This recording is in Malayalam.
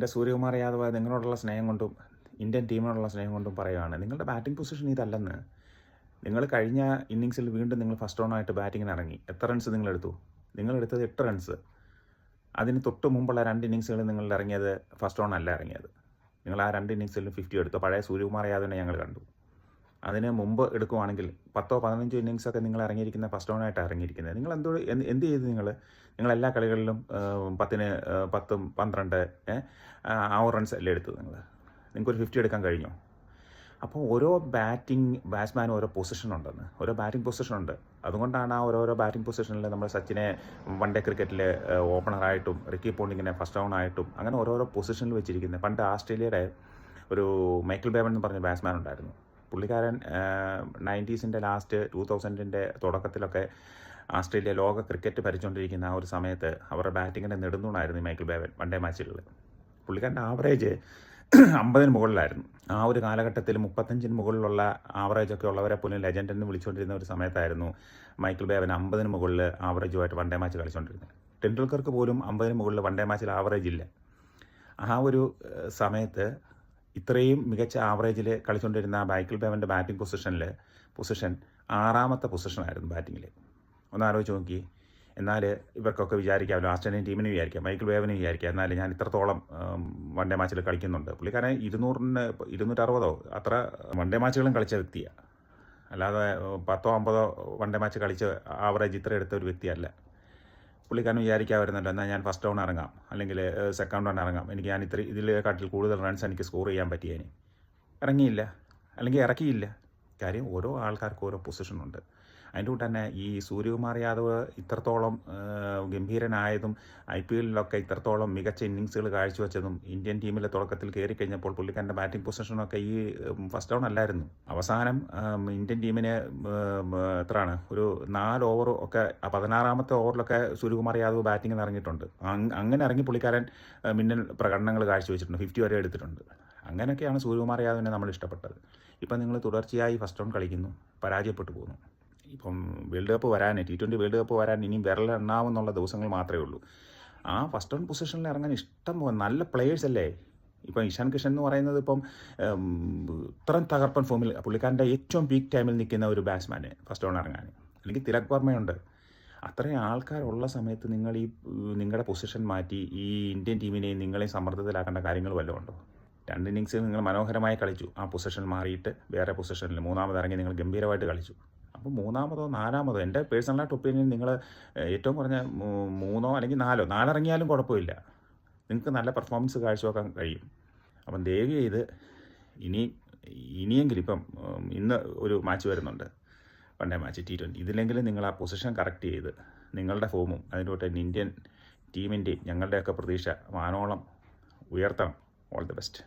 എൻ്റെ സൂര്യകുമാർ യാദവ് നിങ്ങളോടുള്ള സ്നേഹം കൊണ്ടും ഇന്ത്യൻ ടീമിനോടുള്ള സ്നേഹം കൊണ്ടും പറയുകയാണ്, നിങ്ങളുടെ ബാറ്റിംഗ് പൊസിഷൻ ഇതല്ലെന്ന്. നിങ്ങൾ കഴിഞ്ഞ ഇന്നിങ്സിൽ വീണ്ടും നിങ്ങൾ ഫസ്റ്റ് ഓണായിട്ട് ബാറ്റിങ്ങിന് ഇറങ്ങി. എത്ര റൺസ് നിങ്ങളെടുത്തു? നിങ്ങളെടുത്തത് 8 റൺസ്. അതിന് തൊട്ട് മുമ്പുള്ള 2 ഇന്നിങ്സുകൾ നിങ്ങൾ ഇറങ്ങിയത് ഫസ്റ്റ് ഓൺ അല്ല ഇറങ്ങിയത്. നിങ്ങൾ ആ 2 ഇന്നിങ്സിലും 50 എടുത്തു. പഴയ സൂര്യകുമാർ യാദവിനെ ഞങ്ങൾ കണ്ടു. അതിന് മുമ്പ് എടുക്കുവാണെങ്കിൽ 10-15 ഇന്നിങ്സൊക്കെ നിങ്ങൾ ഇറങ്ങിയിരിക്കുന്ന ഫസ്റ്റ് ഓണായിട്ടാണ് ഇറങ്ങിയിരിക്കുന്നത്. നിങ്ങൾ എന്ത് ചെയ്തു? നിങ്ങൾ എല്ലാ കളികളിലും 10-ന് 10, 12 ആ റൺസ് അല്ലേ എടുത്തത്? നിങ്ങൾക്കൊരു 50 എടുക്കാൻ കഴിഞ്ഞോ? അപ്പോൾ ഓരോ ബാറ്റ്സ്മാനും ഓരോ പൊസിഷനുണ്ടെന്ന്, ഓരോ ബാറ്റിംഗ് പൊസിഷനുണ്ട്. അതുകൊണ്ടാണ് ആ ഓരോരോ ബാറ്റിംഗ് പൊസിഷനിൽ നമ്മൾ സച്ചിനെ വൺ ഡേ ക്രിക്കറ്റിൽ ഓപ്പണറായിട്ടും റിക്കി പോണ്ടിങ്ങിനെ ഫസ്റ്റ് ഡൗൺ ആയിട്ടും അങ്ങനെ ഓരോരോ പൊസിഷനിൽ വെച്ചിരിക്കുന്നത്. പണ്ട് ആസ്ട്രേലിയയുടെ ഒരു മൈക്കിൾ ബേവൻ എന്ന് പറഞ്ഞ ബാറ്റ്സ്മാൻ ഉണ്ടായിരുന്നു. പുള്ളിക്കാരൻ 90s ലാസ്റ്റ് 2000 തുടക്കത്തിലൊക്കെ ആസ്ട്രേലിയ ലോക ക്രിക്കറ്റ് ഭരിച്ചുകൊണ്ടിരിക്കുന്ന ആ ഒരു സമയത്ത് അവരുടെ ബാറ്റിങ്ങിൻ്റെ നെടുന്തൂണായിരുന്നു മൈക്കിൾ ബേവൻ വൺ ഡേ മാച്ചുകളിൽ. പുള്ളിക്കാരൻ്റെ ആവറേജ് 50-ന് മുകളിലായിരുന്നു. ആ ഒരു കാലഘട്ടത്തിൽ 35-ന് മുകളിലുള്ള ആവറേജൊക്കെ ഉള്ളവരെ പോലും ലെജൻഡ് എന്ന് വിളിച്ചുകൊണ്ടിരുന്ന ഒരു സമയത്തായിരുന്നു മൈക്കിൾ ബേവൻ 50-ന് മുകളിൽ ആവറേജുമായിട്ട് വൺ ഡേ മാച്ച് കളിച്ചുകൊണ്ടിരുന്നത്. ടെണ്ടുൽക്കർക്ക് പോലും 50-ന് മുകളിൽ വൺ ഡേ മാച്ചിൽ ആവറേജ് ഇല്ല. ആ ഒരു സമയത്ത് ഇത്രയും മികച്ച ആവറേജിൽ കളിച്ചുകൊണ്ടിരുന്ന മൈക്കിൾ ബേവൻ്റെ ബാറ്റിംഗ് പൊസിഷൻ 6ാമത്തെ പൊസിഷനായിരുന്നു ബാറ്റിങ്ങിൽ. ഒന്ന് ആലോചിച്ച് നോക്കി. എന്നാൽ ഇവർക്കൊക്കെ വിചാരിക്കാമല്ലോ, ആസ്ട്രേലിയൻ ടീമിന് വിചാരിക്കാം, മൈക്കിൾ ബേവന് വിചാരിക്കാം, എന്നാൽ ഞാൻ ഇത്രത്തോളം വൺ ഡേ മാച്ചിൽ കളിക്കുന്നുണ്ട്. പുള്ളിക്കാരൻ 200-ന് 260 അത്ര വൺ ഡേ മാച്ചുകളും കളിച്ച വ്യക്തിയാണ്. അല്ലാതെ 10-50 വൺ ഡേ മാച്ച് കളിച്ച് ആവറേജ് ഇത്ര എടുത്ത ഒരു വ്യക്തിയല്ല. പുള്ളിക്കാരൻ വിചാരിക്കാമായിരുന്നല്ലോ, എന്നാൽ ഞാൻ ഫസ്റ്റ് ഡൗൺ ഇറങ്ങാം, അല്ലെങ്കിൽ സെക്കൻഡ് ഡൗൺ ഇറങ്ങാം, എനിക്ക് ഞാൻ ഇതിലെക്കാട്ടിൽ കൂടുതൽ റൺസ് എനിക്ക് സ്കോർ ചെയ്യാൻ പറ്റിയേനെ. ഇറങ്ങിയില്ല, അല്ലെങ്കിൽ ഇറക്കിയില്ല. കാര്യം ഓരോ ആൾക്കാർക്കും ഓരോ പൊസിഷനുണ്ട്. അതിൻ്റെ കൂടെ തന്നെ ഈ സൂര്യകുമാർ യാദവ് ഇത്രത്തോളം ഗംഭീരനായതും IPLലൊക്കെ ഇത്രത്തോളം മികച്ച ഇന്നിങ്സുകൾ കാഴ്ചവെച്ചതും ഇന്ത്യൻ ടീമിലെ തുടക്കത്തിൽ കയറി കഴിഞ്ഞപ്പോൾ പുള്ളിക്കാരൻ്റെ ബാറ്റിംഗ് പൊസിഷനൊക്കെ ഈ ഫസ്റ്റ് ഡൗൺ അല്ലായിരുന്നു. അവസാനം ഇന്ത്യൻ ടീമിന് എത്രയാണ് ഒരു 4 ഓവർ ഒക്കെ 16ാമത്തെ ഓവറിലൊക്കെ സൂര്യകുമാർ യാദവ് ബാറ്റിങ്ങിന് ഇറങ്ങിയിട്ടുണ്ട്. അങ്ങനെ ഇറങ്ങി പുള്ളിക്കാരൻ മിന്നൽ പ്രകടനങ്ങൾ കാഴ്ചവെച്ചിട്ടുണ്ട്, 50 വരെ എടുത്തിട്ടുണ്ട്. അങ്ങനെയൊക്കെയാണ് സൂര്യകുമാർ യാദവിനെ നമ്മൾ ഇഷ്ടപ്പെട്ടത്. ഇപ്പം നിങ്ങൾ തുടർച്ചയായി ഫസ്റ്റ് ഡൗൺ കളിക്കുന്നു, പരാജയപ്പെട്ടു പോകുന്നു. ഇപ്പം വേൾഡ് കപ്പ് വരാൻ, T20 വേൾഡ് കപ്പ് വരാൻ ഇനിയും വിരലെണ്ണാവുന്നുള്ള ദിവസങ്ങൾ മാത്രമേ ഉള്ളൂ. ആ ഫസ്റ്റ് ഡൗൺ പൊസിഷനിൽ ഇറങ്ങാൻ ഇഷ്ടം നല്ല പ്ലെയേഴ്സ് അല്ലേ. ഇപ്പം ഇഷാൻ കിഷൻ എന്ന് പറയുന്നത് ഇപ്പം ഇത്രയും തകർപ്പൻ ഫോമിൽ പുള്ളിക്കാരൻ്റെ ഏറ്റവും പീക്ക് ടൈമിൽ നിൽക്കുന്ന ഒരു ബാറ്റ്സ്മാന് ഫസ്റ്റ് ഡൗൺ ഇറങ്ങാൻ. അല്ലെങ്കിൽ തിലക് വർമ്മയുണ്ട്. അത്രയും ആൾക്കാരുള്ള സമയത്ത് നിങ്ങൾ നിങ്ങളുടെ പൊസിഷൻ മാറ്റി ഈ ഇന്ത്യൻ ടീമിനെയും നിങ്ങളെയും സമ്മർദ്ദത്തിലാക്കേണ്ട കാര്യങ്ങൾ വല്ലതും ഉണ്ടോ? 2 ഇന്നിങ്സിൽ നിങ്ങൾ മനോഹരമായി കളിച്ചു. ആ പൊസിഷൻ മാറിയിട്ട് വേറെ പൊസിഷനിൽ 3ാമത് ഇറങ്ങി നിങ്ങൾ ഗംഭീരമായിട്ട് കളിച്ചു. അപ്പോൾ 3ാമതോ 4ാമതോ എൻ്റെ പേഴ്സണലായിട്ട് ഒപ്പീനിയൻ നിങ്ങൾ ഏറ്റവും കുറഞ്ഞ 3 അല്ലെങ്കിൽ 4 ഇറങ്ങിയാലും കുഴപ്പമില്ല. നിങ്ങൾക്ക് നല്ല പെർഫോമൻസ് കാഴ്ചവെക്കാൻ കഴിയും. അപ്പം ദയവ് ചെയ്ത് ഇനിയെങ്കിലും ഇപ്പം ഇന്ന് ഒരു മാച്ച് വരുന്നുണ്ട്, വൺ ഡേ മാച്ച് T20. ഇതിലെങ്കിലും നിങ്ങൾ ആ പൊസിഷൻ കറക്റ്റ് ചെയ്ത് നിങ്ങളുടെ ഫോമും അതിൻ്റെ കൂടെ ഇന്ത്യൻ ടീമിൻ്റെയും ഞങ്ങളുടെയൊക്കെ പ്രതീക്ഷ വാനോളം ഉയർത്തണം. All the best.